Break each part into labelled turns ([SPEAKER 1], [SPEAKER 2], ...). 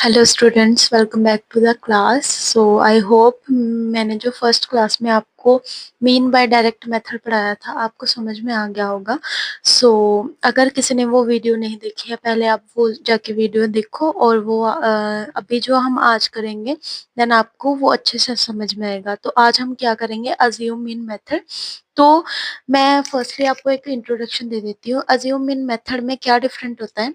[SPEAKER 1] Hello students, welcome back to the class. So I hope मैंने जो first class में आपको मीन बाय डायरेक्ट मेथड पढ़ाया था आपको समझ में आ गया होगा। अगर किसी ने वो वीडियो नहीं देखी है, पहले आप वो जाके वीडियो देखो और वो अभी जो हम आज करेंगे देन आपको वो अच्छे से समझ में आएगा। तो आज हम क्या करेंगे, अज्यूम मीन मेथड। तो मैं फर्स्टली आपको एक इंट्रोडक्शन दे देती हूँ। अज्यूम मीन मेथड में क्या डिफरेंट होता है,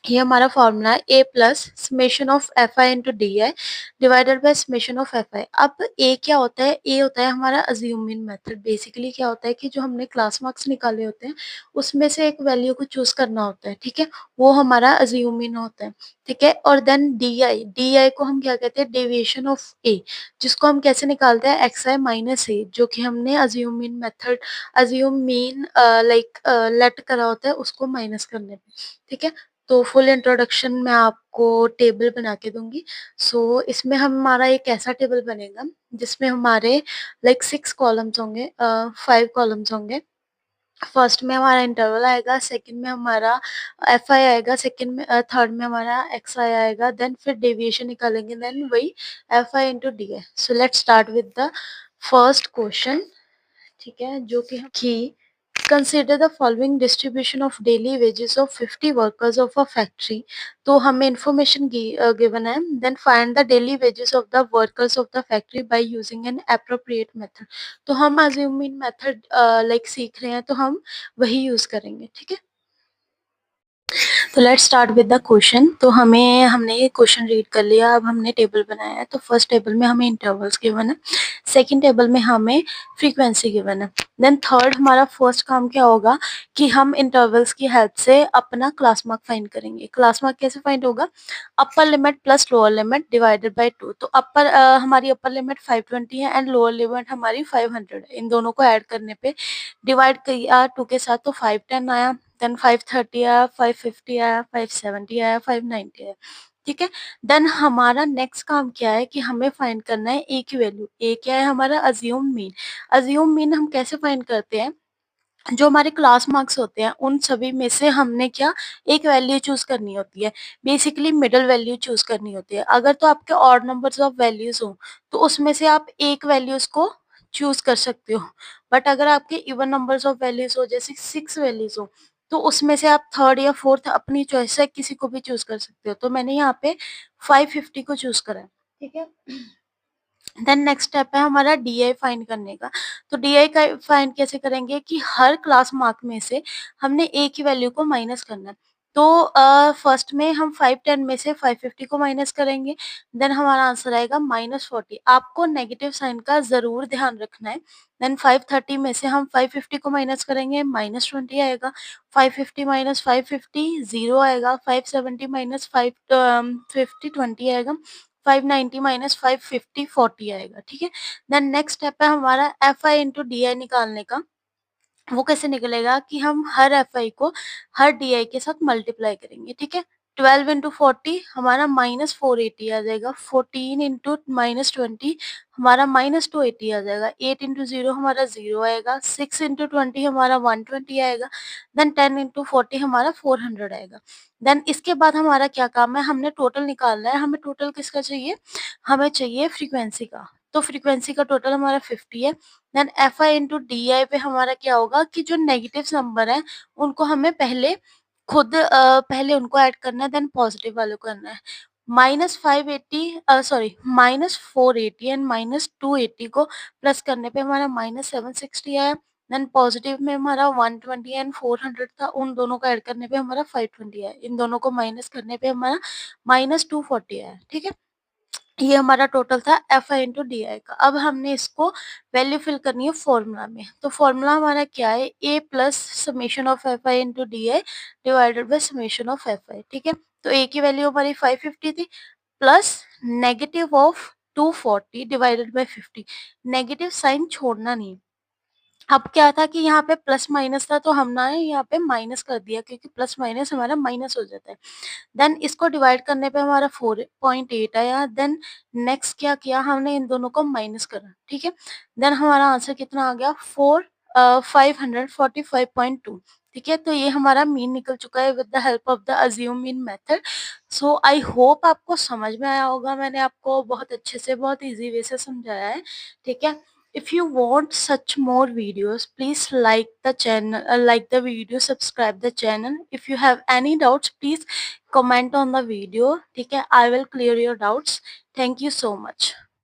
[SPEAKER 1] ये हमारा फॉर्मूला है A plus summation of F I into D I divided by summation of F I. अब ए क्या होता है, ए होता है हमारा अज्यूमिंग मेथड। बेसिकली क्या होता है कि जो हमने क्लास मार्क्स निकाले होते हैं उसमें से एक वैल्यू को चूज करना होता है, ठीक है, वो हमारा अज्यूमिंग होता है, ठीक है। और देन डी आई को हम क्या कहते हैं, डेविएशन ऑफ ए, जिसको हम कैसे निकालते हैं, एक्स आई माइनस ए, जो कि हमने assuming method assume mean like let करा होता है उसको माइनस करने पे, ठीक है। तो फुल इंट्रोडक्शन मैं आपको टेबल बना के दूंगी। इसमें हमारा एक ऐसा टेबल बनेगा जिसमें हमारे लाइक 6 कॉलम्स होंगे, 5 कॉलम्स होंगे। फर्स्ट में हमारा इंटरवल आएगा, सेकंड में हमारा एफ आई आएगा, सेकंड में थर्ड में हमारा एक्स आई आएगा, देन फिर डेविएशन निकालेंगे, देन वही एफ आई इंटू डी है। So let's start with the first question, ठीक है, जो कि consider the following distribution of daily wages of 50 workers of a factory. तो हमें इंफॉर्मेशन गिवन है, then find the daily wages of the workers of the factory by using an appropriate method. तो हम assuming method like सीख रहे हैं तो हम वही यूज करेंगे, ठीक है। तो let's start with the question. तो हमने ये क्वेश्चन रीड कर लिया, अब हमने टेबल बनाया है। तो फर्स्ट टेबल में हमें इंटरवल्स गिवन है, सेकंड टेबल में हमें फ्रीक्वेंसी गिवन है, देन थर्ड हमारा फर्स्ट काम क्या होगा कि हम इंटरवल्स की हेल्प से अपना क्लास मार्क फाइंड करेंगे। क्लास मार्क कैसे फाइंड होगा, upper limit plus lower limit divided by 2। तो हमारी अपर लिमिट 520 है एंड लोअर लिमिट हमारी 500 है। इन दोनों को ऐड करने पे डिवाइड किया 2 के साथ तो 510 आया, देन 530 आया, 550 आया, 570 आया, 590 आया, ठीक है। देन हमारा नेक्स्ट काम क्या है कि हमें फाइंड करना है ए की वैल्यू। ए क्या है हमारा, अज्यूम मीन। अज्यूम मीन हम कैसे फाइंड करते हैं, जो हमारे क्लास मार्क्स होते हैं उन सभी में से हमने क्या एक वैल्यू चूज करनी होती है, बेसिकली मिडिल वैल्यू चूज करनी होती है। अगर तो आपके ऑड नंबर्स ऑफ वैल्यूज हो तो उसमें से आप एक वैल्यूज को चूज कर सकते हो, बट अगर आपके इवन नंबर्स ऑफ वैल्यूज हो, जैसे 6 वैल्यूज हो, तो उसमें से आप थर्ड या फोर्थ अपनी चॉइस से किसी को भी चूज कर सकते हो। तो मैंने यहाँ पे 550 को चूज करा है, ठीक है। देन नेक्स्ट स्टेप है हमारा डी आई फाइंड करने का। तो डी आई का फाइंड कैसे करेंगे कि हर क्लास मार्क में से हमने ए की वैल्यू को माइनस करना है। तो फर्स्ट में हम 510 में से 550 को माइनस करेंगे, देन हमारा आंसर आएगा -40। आपको नेगेटिव साइन का जरूर ध्यान रखना है। देन 530 में से हम 550 को माइनस करेंगे, -20 आएगा। 550 माइनस 550 जीरो आएगा। 570 माइनस 550 20 आएगा। 590 माइनस 550 40 आएगा, ठीक है। देन नेक्स्ट स्टेप है हमारा एफ आई इंटू डी आई निकालने का। वो कैसे निकलेगा कि हम हर एफ आई को हर डी आई के साथ मल्टीप्लाई करेंगे, ठीक है। 12 इंटू 40 हमारा -480 आ जाएगा। 14 इंटू -20 हमारा -280 आ जाएगा। 8 इंटू 0 हमारा 0 आएगा। 6 इंटू 20 हमारा 120 आएगा। देन 10 इंटू 40 हमारा 400 आएगा। देन इसके बाद हमारा क्या काम है, हमने टोटल निकालना है। हमें टोटल किसका चाहिए, हमें चाहिए फ्रीक्वेंसी का। तो फ्रीक्वेंसी का टोटल हमारा 50 है। Then F I into D I पे हमारा क्या होगा कि जो नेगेटिव नंबर है उनको हमें पहले उनको ऐड करना है, देन पॉजिटिव वालों को करना है। -480 एंड -280 को प्लस करने पे हमारा -760 आया। देन पॉजिटिव में हमारा 120 एंड 400 था, उन दोनों को ऐड करने पे हमारा 520 आया। इन दोनों को माइनस करने पे हमारा -240 आया, ठीक है। ये हमारा टोटल था एफ आई इंटू डी आई का। अब हमने इसको वैल्यू फिल करनी है फॉर्मूला में। तो फॉर्मूला हमारा क्या है, A plus summation of F I into D I divided by summation of F I, ठीक है। तो ए की वैल्यू हमारी 550 थी, plus negative of 240 divided by 50। Negative sign छोड़ना नहीं। अब क्या था कि यहाँ पे प्लस माइनस था तो हमने यहाँ पे माइनस कर दिया, क्योंकि प्लस माइनस हमारा माइनस हो जाता है। देन इसको डिवाइड करने पे हमारा 4.8 आया। देन नेक्स्ट क्या किया हमने, इन दोनों को माइनस करा, ठीक है। देन हमारा आंसर कितना आ गया, 4 545.2। ठीक है, तो ये हमारा मीन निकल चुका है with the help of the assume mean method. So I hope आपको समझ में आया होगा, मैंने आपको बहुत अच्छे से, बहुत इजी वे से समझाया है। ठीक है, if you want such more videos, please like the channel, like the video, subscribe the channel. If you have any doubts, please comment on the video. ठीक है, I will clear your doubts. Thank you so much.